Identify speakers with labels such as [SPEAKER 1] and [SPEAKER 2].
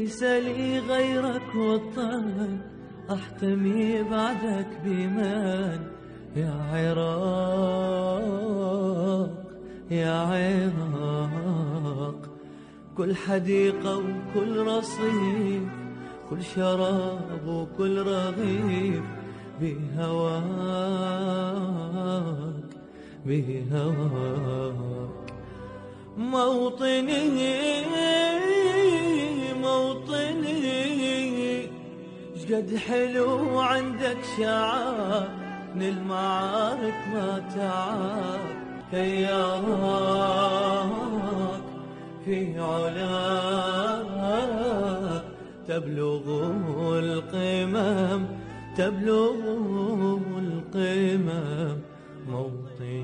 [SPEAKER 1] ليس لي غيرك وطن أحتمي بعدك بإيمان. يا عراق يا عراق، كل حديقة وكل رصيف، كل شراب وكل رغيف بهواك بهواك. موطني موطني، شقد حلو عندك شعار، من المعارك ما تعاب. كياك في علاك تبلغ القمم، تبلغ القمم. موطني